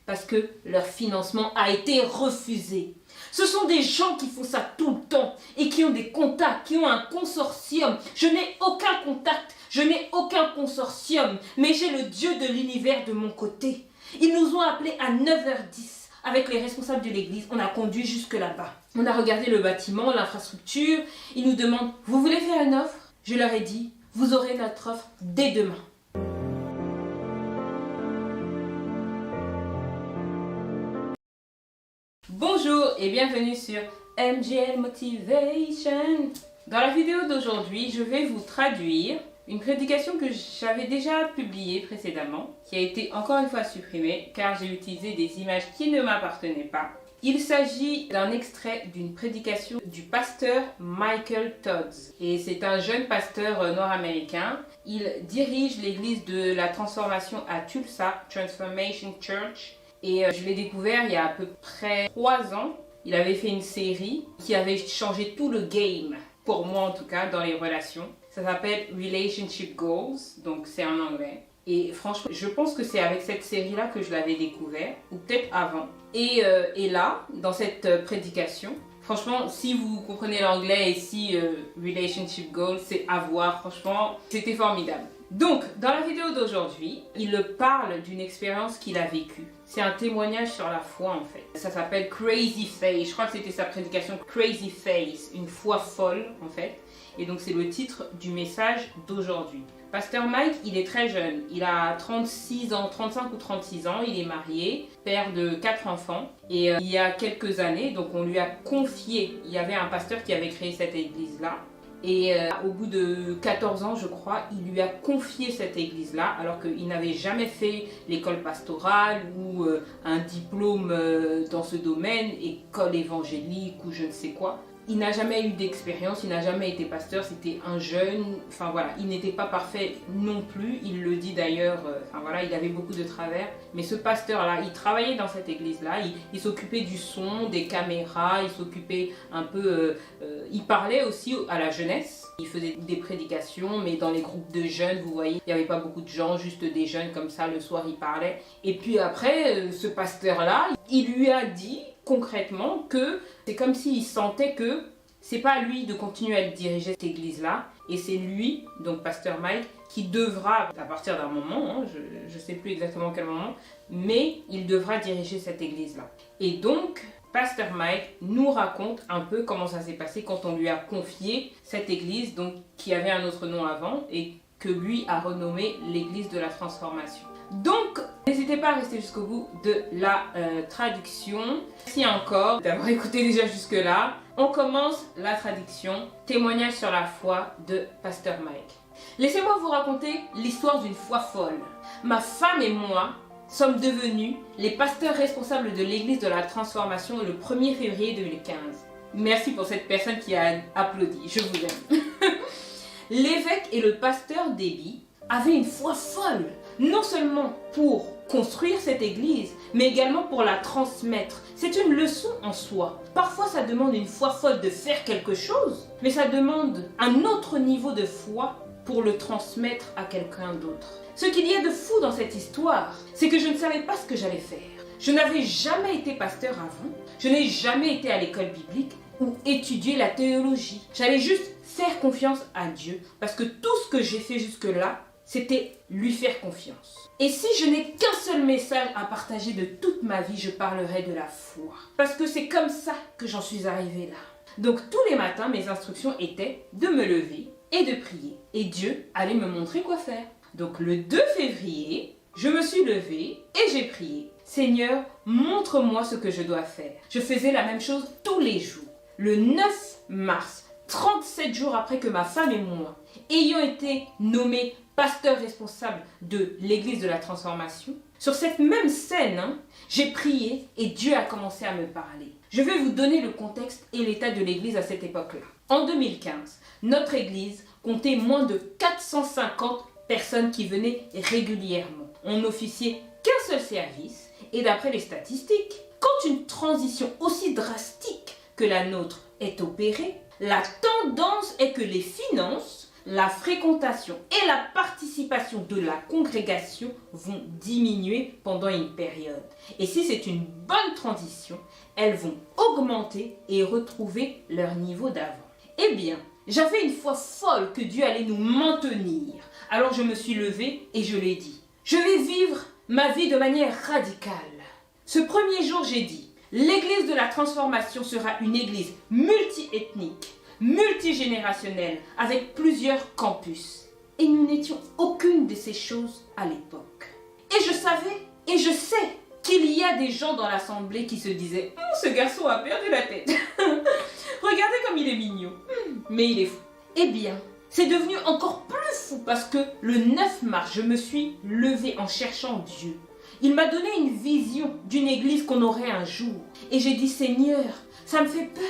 parce que leur financement a été refusé. Ce sont des gens qui font ça tout le temps et qui ont des contacts, qui ont un consortium. Je n'ai aucun contact, je n'ai aucun consortium, mais j'ai le Dieu de l'univers de mon côté. Ils nous ont appelés à 9h10 avec les responsables de l'église. On a conduit jusque là-bas. On a regardé le bâtiment, l'infrastructure. Ils nous demandent, vous voulez faire une offre? Je leur ai dit, vous aurez notre offre dès demain. Bonjour et bienvenue sur MGL Motivation. Dans la vidéo d'aujourd'hui, je vais vous traduire une prédication que j'avais déjà publiée précédemment, qui a été encore une fois supprimée car j'ai utilisé des images qui ne m'appartenaient pas. Il s'agit d'un extrait d'une prédication du pasteur Michael Todd. Et c'est un jeune pasteur nord-américain. Il dirige l'église de la transformation à Tulsa, Transformation Church. Et je l'ai découvert il y a à peu près 3 ans. Il avait fait une série qui avait changé tout le game, pour moi en tout cas, dans les relations. Ça s'appelle Relationship Goals, donc c'est en anglais. Et franchement, je pense que c'est avec cette série-là que je l'avais découvert, ou peut-être avant. Et là, dans cette prédication, franchement, si vous comprenez l'anglais et si Relationship Goals, c'est à voir, franchement, c'était formidable. Donc, dans la vidéo d'aujourd'hui, il parle d'une expérience qu'il a vécue. C'est un témoignage sur la foi en fait. Ça s'appelle Crazy Faith. Je crois que c'était sa prédication Crazy Faith, une foi folle en fait. Et donc c'est le titre du message d'aujourd'hui. Pasteur Mike, il est très jeune. Il a 36 ans, 35 ou 36 ans. Il est marié, père de 4 enfants. Et il y a quelques années, donc on lui a confié, il y avait un pasteur qui avait créé cette église-là. Et au bout de 14 ans, je crois, il lui a confié cette église-là, alors qu'il n'avait jamais fait l'école pastorale ou un diplôme dans ce domaine, école évangélique ou je ne sais quoi. Il n'a jamais eu d'expérience, il n'a jamais été pasteur, c'était un jeune, enfin voilà, il n'était pas parfait non plus, il le dit d'ailleurs, enfin voilà, il avait beaucoup de travers. Mais ce pasteur-là, il travaillait dans cette église-là, il s'occupait du son, des caméras, il s'occupait un peu, il parlait aussi à la jeunesse. Il faisait des prédications, mais dans les groupes de jeunes, vous voyez, il n'y avait pas beaucoup de gens, juste des jeunes comme ça, le soir il parlait. Et puis après, ce pasteur-là, il lui a dit concrètement que c'est comme s'il sentait que c'est pas à lui de continuer à diriger cette église-là, et c'est lui, donc pasteur Mike, qui devra, à partir d'un moment, hein, je ne sais plus exactement quel moment, mais il devra diriger cette église-là. Et donc, pasteur Mike nous raconte un peu comment ça s'est passé quand on lui a confié cette église, donc qui avait un autre nom avant, et que lui a renommé l'église de la transformation. Donc, n'hésitez pas à rester jusqu'au bout de la traduction. Merci encore d'avoir écouté déjà jusque-là. On commence la traduction. Témoignage sur la foi de pasteur Mike. Laissez-moi vous raconter l'histoire d'une foi folle. Ma femme et moi sommes devenus les pasteurs responsables de l'église de la transformation le 1er février 2015. Merci pour cette personne qui a applaudi. Je vous aime. L'évêque et le pasteur Debbie avaient une foi folle. Non seulement pour construire cette église, mais également pour la transmettre. C'est une leçon en soi. Parfois, ça demande une foi folle de faire quelque chose, mais ça demande un autre niveau de foi pour le transmettre à quelqu'un d'autre. Ce qu'il y a de fou dans cette histoire, c'est que je ne savais pas ce que j'allais faire. Je n'avais jamais été pasteur avant, je n'ai jamais été à l'école biblique ou étudié la théologie. J'allais juste faire confiance à Dieu, parce que tout ce que j'ai fait jusque-là, c'était lui faire confiance. Et si je n'ai qu'un seul message à partager de toute ma vie, je parlerai de la foi. Parce que c'est comme ça que j'en suis arrivée là. Donc tous les matins, mes instructions étaient de me lever et de prier. Et Dieu allait me montrer quoi faire. Donc le 2 février, je me suis levée et j'ai prié. Seigneur, montre-moi ce que je dois faire. Je faisais la même chose tous les jours. Le 9 mars, 37 jours après que ma femme et moi ayant été nommés pasteur responsable de l'église de la transformation, sur cette même scène, j'ai prié et Dieu a commencé à me parler. Je vais vous donner le contexte et l'état de l'église à cette époque-là. En 2015, notre église comptait moins de 450 personnes qui venaient régulièrement. On n'officiait qu'un seul service et d'après les statistiques, quand une transition aussi drastique que la nôtre est opérée, la tendance est que les finances la fréquentation et la participation de la congrégation vont diminuer pendant une période. Et si c'est une bonne transition, elles vont augmenter et retrouver leur niveau d'avant. Eh bien, j'avais une foi folle que Dieu allait nous maintenir. Alors je me suis levée et je l'ai dit. Je vais vivre ma vie de manière radicale. Ce premier jour, j'ai dit, l'église de la transformation sera une église multiethnique, multigénérationnelle, avec plusieurs campus. Et nous n'étions aucune de ces choses à l'époque. Et je savais, et je sais, qu'il y a des gens dans l'assemblée qui se disaient « Ce garçon a perdu la tête. Regardez comme il est mignon. Mais il est fou. » Eh bien, c'est devenu encore plus fou parce que le 9 mars, je me suis levée en cherchant Dieu. Il m'a donné une vision d'une église qu'on aurait un jour. Et j'ai dit « Seigneur, ça me fait peur. »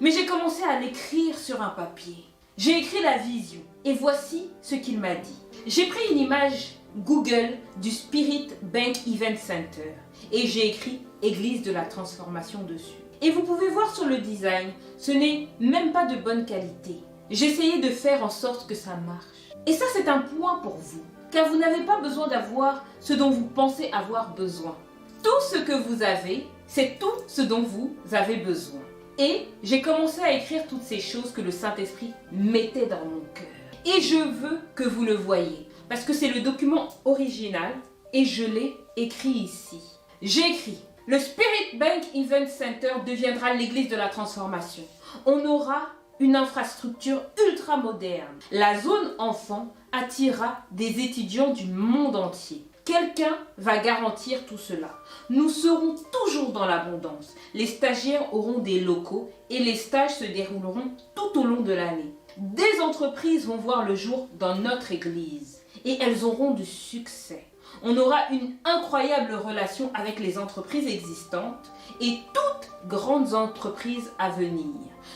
Mais j'ai commencé à l'écrire sur un papier. J'ai écrit la vision et voici ce qu'il m'a dit. J'ai pris une image Google du Spirit Bank Event Center et j'ai écrit Église de la transformation dessus. Et vous pouvez voir sur le design, ce n'est même pas de bonne qualité. J'ai essayé de faire en sorte que ça marche. Et ça, c'est un point pour vous, car vous n'avez pas besoin d'avoir ce dont vous pensez avoir besoin. Tout ce que vous avez, c'est tout ce dont vous avez besoin. Et j'ai commencé à écrire toutes ces choses que le Saint-Esprit mettait dans mon cœur. Et je veux que vous le voyez, parce que c'est le document original et je l'ai écrit ici. J'ai écrit « Le Spirit Bank Event Center deviendra l'église de la transformation. On aura une infrastructure ultra moderne. La zone enfant attirera des étudiants du monde entier. Quelqu'un va garantir tout cela. Nous serons toujours dans l'abondance. Les stagiaires auront des locaux et les stages se dérouleront tout au long de l'année. Des entreprises vont voir le jour dans notre église et elles auront du succès. On aura une incroyable relation avec les entreprises existantes et toutes grandes entreprises à venir.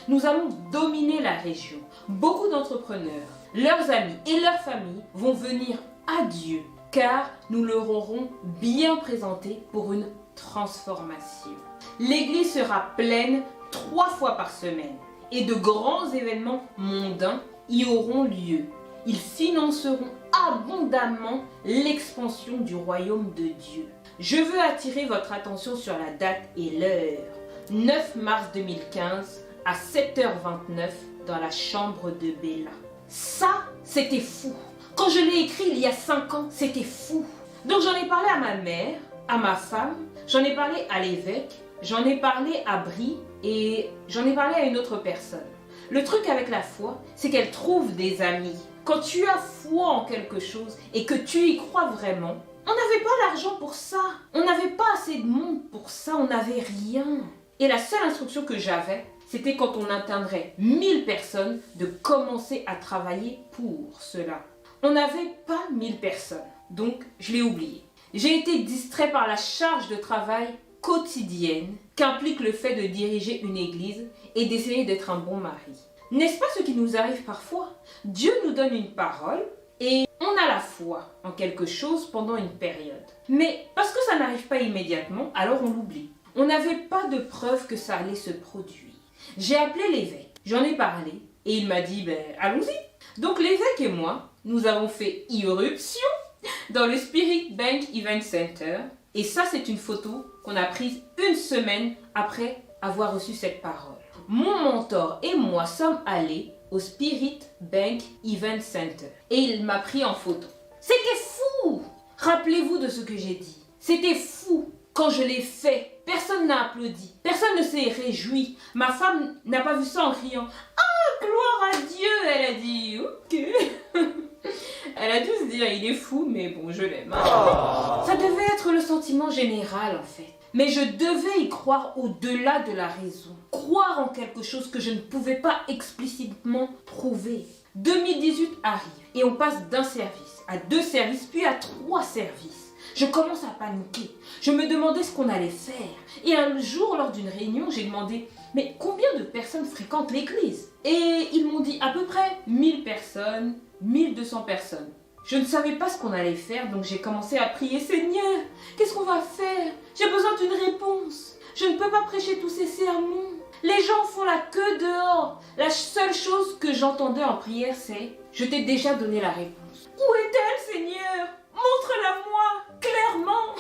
Nous allons dominer la région. Beaucoup d'entrepreneurs, leurs amis et leurs familles vont venir à Dieu car nous leur aurons bien présenté pour une transformation. L'église sera pleine 3 fois par semaine et de grands événements mondains y auront lieu. Ils financeront abondamment l'expansion du royaume de Dieu. Je veux attirer votre attention sur la date et l'heure. 9 mars 2015 à 7h29 dans la chambre de Béla. Ça, c'était fou. Quand je l'ai écrit il y a 5 ans, c'était fou. Donc j'en ai parlé à ma mère, à ma femme, j'en ai parlé à l'évêque, j'en ai parlé à Brie et j'en ai parlé à une autre personne. Le truc avec la foi, c'est qu'elle trouve des amis. Quand tu as foi en quelque chose et que tu y crois vraiment, on n'avait pas l'argent pour ça. On n'avait pas assez de monde pour ça, on n'avait rien. Et la seule instruction que j'avais, c'était quand on atteindrait 1000 personnes de commencer à travailler pour cela. On n'avait pas 1000 personnes, donc je l'ai oublié. J'ai été distrait par la charge de travail quotidienne qu'implique le fait de diriger une église et d'essayer d'être un bon mari. N'est-ce pas ce qui nous arrive parfois? Dieu nous donne une parole et on a la foi en quelque chose pendant une période. Mais parce que ça n'arrive pas immédiatement, alors on l'oublie. On n'avait pas de preuve que ça allait se produire. J'ai appelé l'évêque, j'en ai parlé et il m'a dit allons-y. Donc l'évêque et moi, nous avons fait irruption dans le Spirit Bank Event Center. Et ça, c'est une photo qu'on a prise 1 semaine après avoir reçu cette parole. Mon mentor et moi sommes allés au Spirit Bank Event Center. Et il m'a pris en photo. C'était fou! Rappelez-vous de ce que j'ai dit. C'était fou quand je l'ai fait. Personne n'a applaudi. Personne ne s'est réjoui. Ma femme n'a pas vu ça en criant « Ah, gloire à Dieu !» Elle a dit « Ok ». Elle a dû se dire, il est fou, mais bon, je l'aime. Ça devait être le sentiment général, en fait. Mais je devais y croire au-delà de la raison. Croire en quelque chose que je ne pouvais pas explicitement prouver. 2018 arrive et on passe d'un service à 2 services, puis à 3 services. Je commence à paniquer. Je me demandais ce qu'on allait faire. Et un jour, lors d'une réunion, j'ai demandé « Mais combien de personnes fréquentent l'église ?» Et ils m'ont dit à peu près 1000 personnes, 1200 personnes. Je ne savais pas ce qu'on allait faire, donc j'ai commencé à prier « Seigneur, qu'est-ce qu'on va faire? J'ai besoin d'une réponse. Je ne peux pas prêcher tous ces sermons. Les gens font la queue dehors. » La seule chose que j'entendais en prière, c'est « Je t'ai déjà donné la réponse. Où est-elle, Seigneur? Montre-la-moi, clairement.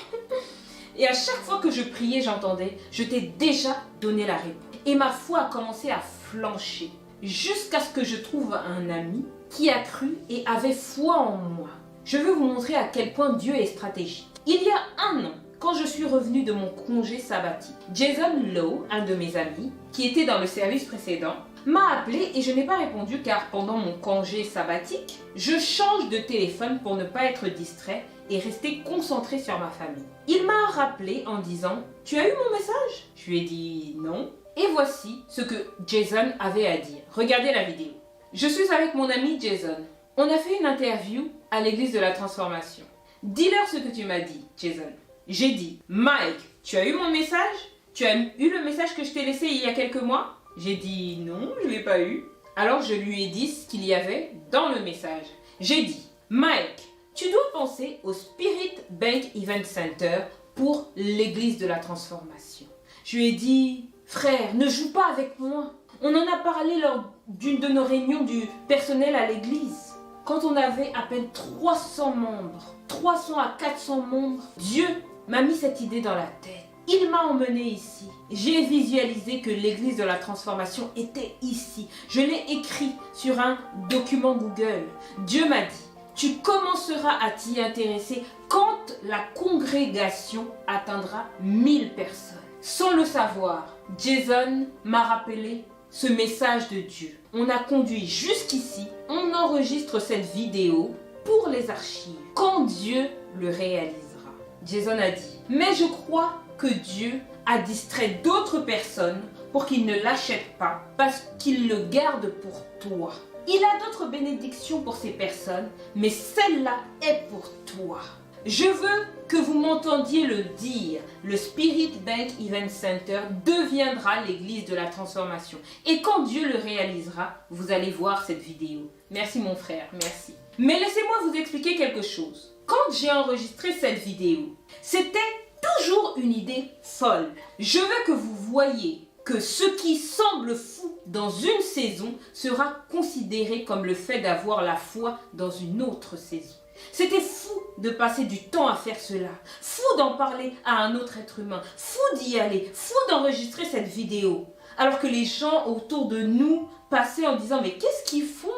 Et à chaque fois que je priais, j'entendais, je t'ai déjà donné la réponse. Et ma foi a commencé à flancher, jusqu'à ce que je trouve un ami qui a cru et avait foi en moi. Je veux vous montrer à quel point Dieu est stratégique. Il y a un an, quand je suis revenue de mon congé sabbatique, Jason Lowe, un de mes amis, qui était dans le service précédent, m'a appelé et je n'ai pas répondu car pendant mon congé sabbatique, je change de téléphone pour ne pas être distrait et rester concentré sur ma famille. Il m'a rappelé en disant « Tu as eu mon message ?» Je lui ai dit « Non ». Et voici ce que Jason avait à dire. Regardez la vidéo. Je suis avec mon ami Jason. On a fait une interview à l'église de la transformation. Dis-leur ce que tu m'as dit, Jason. J'ai dit « Mike, tu as eu mon message? Tu as eu le message que je t'ai laissé il y a quelques mois ?» J'ai dit « Non, je ne l'ai pas eu. » Alors je lui ai dit ce qu'il y avait dans le message. J'ai dit « Mike, tu dois penser au Spirit Bank Event Center pour l'église de la transformation. » Je lui ai dit « Frère, ne joue pas avec moi. On en a parlé lors d'une de nos réunions du personnel à l'église. Quand on avait à peine 300 membres, 300 à 400 membres, Dieu m'a mis cette idée dans la tête. Il m'a emmené ici. J'ai visualisé que l'église de la transformation était ici. Je l'ai écrit sur un document Google. Dieu m'a dit, tu commenceras à t'y intéresser quand la congrégation atteindra 1000 personnes. Sans le savoir, Jason m'a rappelé ce message de Dieu. On a conduit jusqu'ici, on enregistre cette vidéo pour les archives, quand Dieu le réalisera. Jason a dit, mais je crois que Dieu a distrait d'autres personnes pour qu'ils ne l'achètent pas parce qu'il le garde pour toi. Il a d'autres bénédictions pour ces personnes, mais celle-là est pour toi. Je veux que vous m'entendiez le dire. Le Spirit Bank Event Center deviendra l'église de la transformation. Et quand Dieu le réalisera, vous allez voir cette vidéo. Merci mon frère, merci. Mais laissez-moi vous expliquer quelque chose. Quand j'ai enregistré cette vidéo, c'était toujours une idée folle. Je veux que vous voyiez que ce qui semble fou dans une saison sera considéré comme le fait d'avoir la foi dans une autre saison. C'était fou de passer du temps à faire cela, fou d'en parler à un autre être humain, fou d'y aller, fou d'enregistrer cette vidéo. Alors que les gens autour de nous passaient en disant « Mais qu'est-ce qu'ils font ?»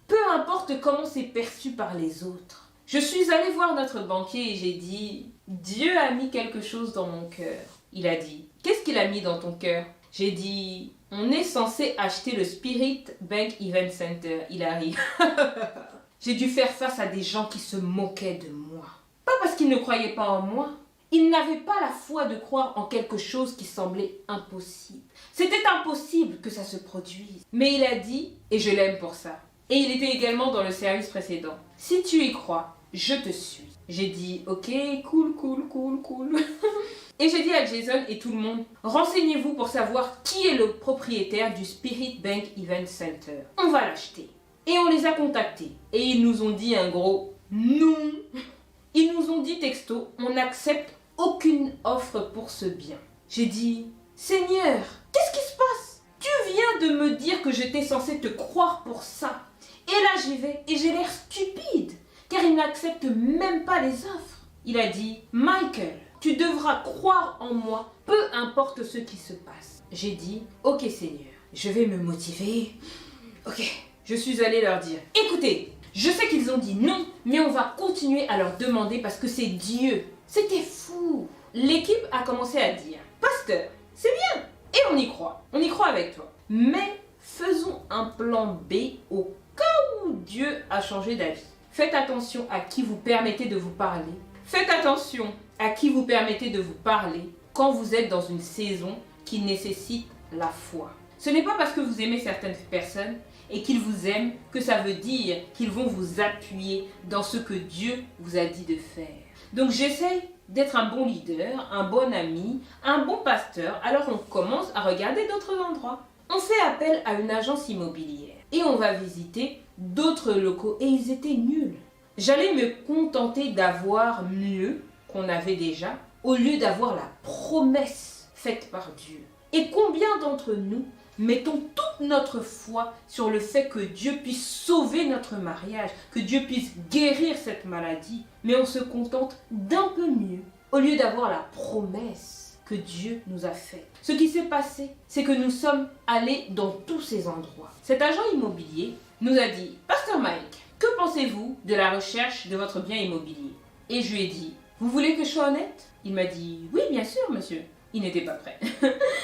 Peu importe comment c'est perçu par les autres. Je suis allée voir notre banquier et j'ai dit « Dieu a mis quelque chose dans mon cœur. » Il a dit « Qu'est-ce qu'il a mis dans ton cœur ?» J'ai dit « On est censé acheter le Spirit Bank Event Center. » Il arrive. J'ai dû faire face à des gens qui se moquaient de moi. Pas parce qu'ils ne croyaient pas en moi. Ils n'avaient pas la foi de croire en quelque chose qui semblait impossible. C'était impossible que ça se produise. Mais il a dit, et je l'aime pour ça. Et il était également dans le service précédent. Si tu y crois, je te suis. J'ai dit, ok, cool. Et j'ai dit à Jason et tout le monde, renseignez-vous pour savoir qui est le propriétaire du Spirit Bank Event Center. On va l'acheter. Et on les a contactés. Et ils nous ont dit un gros non. Ils nous ont dit texto, on n'accepte aucune offre pour ce bien. J'ai dit, Seigneur, qu'est-ce qui se passe? Tu viens de me dire que j'étais censé te croire pour ça. Et là j'y vais et j'ai l'air stupide. Car il n'accepte même pas les offres. Il a dit, Michael, tu devras croire en moi, peu importe ce qui se passe. J'ai dit, ok Seigneur, je vais me motiver. Ok. Je suis allée leur dire, écoutez, je sais qu'ils ont dit non, mais on va continuer à leur demander parce que c'est Dieu. C'était fou. L'équipe a commencé à dire, pasteur, c'est bien. Et on y croit avec toi. Mais faisons un plan B au cas où Dieu a changé d'avis. Faites attention à qui vous permettez de vous parler. Faites attention à qui vous permettez de vous parler quand vous êtes dans une saison qui nécessite la foi. Ce n'est pas parce que vous aimez certaines personnes et qu'ils vous aiment que ça veut dire qu'ils vont vous appuyer dans ce que Dieu vous a dit de faire. Donc j'essaie d'être un bon leader, un bon ami, un bon pasteur, alors on commence à regarder d'autres endroits. On fait appel à une agence immobilière et on va visiter d'autres locaux et ils étaient nuls. J'allais me contenter d'avoir mieux qu'on avait déjà au lieu d'avoir la promesse faite par Dieu. Et combien d'entre nous Mettons toute notre foi sur le fait que Dieu puisse sauver notre mariage, que Dieu puisse guérir cette maladie, mais on se contente d'un peu mieux, au lieu d'avoir la promesse que Dieu nous a faite. Ce qui s'est passé, c'est que nous sommes allés dans tous ces endroits. Cet agent immobilier nous a dit, Pasteur Mike, que pensez-vous de la recherche de votre bien immobilier? Et je lui ai dit, vous voulez que je sois honnête? Il m'a dit, oui, bien sûr, monsieur. Il n'était pas prêt.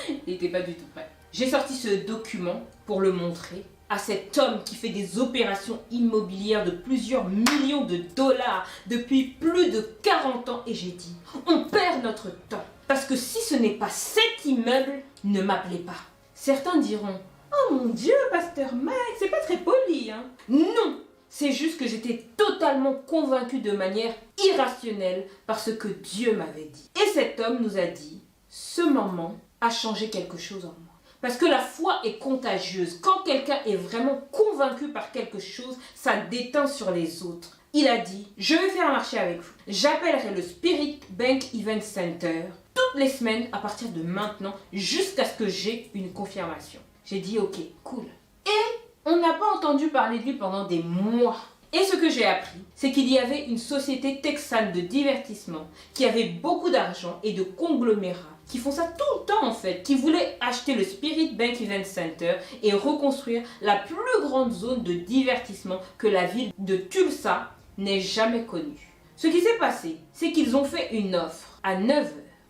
Il n'était pas du tout prêt. J'ai sorti ce document pour le montrer à cet homme qui fait des opérations immobilières de plusieurs millions de dollars depuis plus de 40 ans. Et j'ai dit, on perd notre temps. Parce que si ce n'est pas cet immeuble, ne m'appelez pas. Certains diront, oh mon Dieu, Pasteur Mike, c'est pas très poli, hein? Non! C'est juste que j'étais totalement convaincue de manière irrationnelle par ce que Dieu m'avait dit. Et cet homme nous a dit, ce moment a changé quelque chose en moi. Parce que la foi est contagieuse. Quand quelqu'un est vraiment convaincu par quelque chose, ça déteint sur les autres. Il a dit, je vais faire un marché avec vous. J'appellerai le Spirit Bank Event Center toutes les semaines à partir de maintenant jusqu'à ce que j'ai une confirmation. J'ai dit, ok, cool. Et on n'a pas entendu parler de lui pendant des mois. Et ce que j'ai appris, c'est qu'il y avait une société texane de divertissement qui avait beaucoup d'argent et de conglomérats qui font ça tout le temps en fait, qui voulaient acheter le Spirit Bank Event Center et reconstruire la plus grande zone de divertissement que la ville de Tulsa n'ait jamais connue. Ce qui s'est passé, c'est qu'ils ont fait une offre à 9h.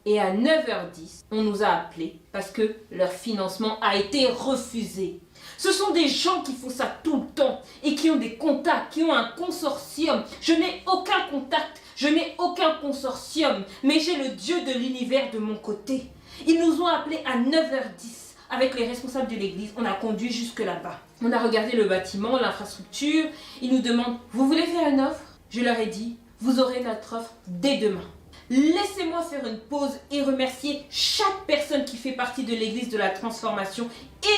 Et à 9h10, on nous a appelés parce que leur financement a été refusé. Ce sont des gens qui font ça tout le temps et qui ont des contacts, qui ont un consortium. Je n'ai aucun contact, je n'ai aucun consortium, mais j'ai le Dieu de l'univers de mon côté. Ils nous ont appelés à 9h10 avec les responsables de l'église. On a conduit jusque là-bas. On a regardé le bâtiment, l'infrastructure. Ils nous demandent, vous voulez faire une offre? Je leur ai dit, vous aurez notre offre dès demain. Laissez-moi faire une pause et remercier chaque personne qui fait partie de l'église de la transformation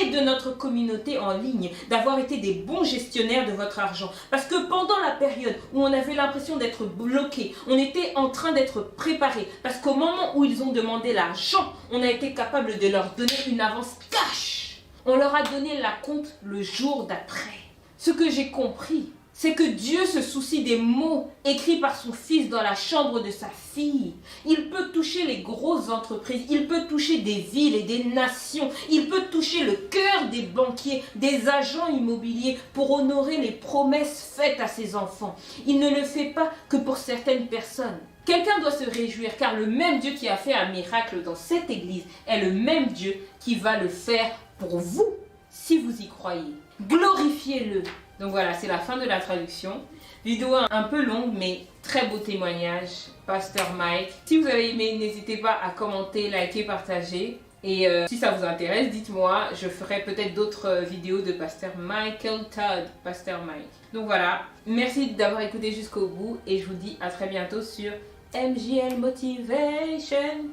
et de notre communauté en ligne d'avoir été des bons gestionnaires de votre argent. Parce que pendant la période où on avait l'impression d'être bloqué, on était en train d'être préparé. Parce qu'au moment où ils ont demandé l'argent, on a été capable de leur donner une avance cash. On leur a donné la compte le jour d'après. Ce que j'ai compris, c'est que Dieu se soucie des mots écrits par son fils dans la chambre de sa fille. Il peut toucher les grosses entreprises, il peut toucher des villes et des nations, il peut toucher le cœur des banquiers, des agents immobiliers pour honorer les promesses faites à ses enfants. Il ne le fait pas que pour certaines personnes. Quelqu'un doit se réjouir car le même Dieu qui a fait un miracle dans cette église est le même Dieu qui va le faire pour vous si vous y croyez. Glorifiez-le. Donc voilà, c'est la fin de la traduction. Vidéo un peu longue, mais très beau témoignage, Pasteur Mike. Si vous avez aimé, n'hésitez pas à commenter, liker, partager. Et si ça vous intéresse, dites-moi, je ferai peut-être d'autres vidéos de Pasteur Michael Todd, Pasteur Mike. Donc voilà, merci d'avoir écouté jusqu'au bout et je vous dis à très bientôt sur MJL Motivation.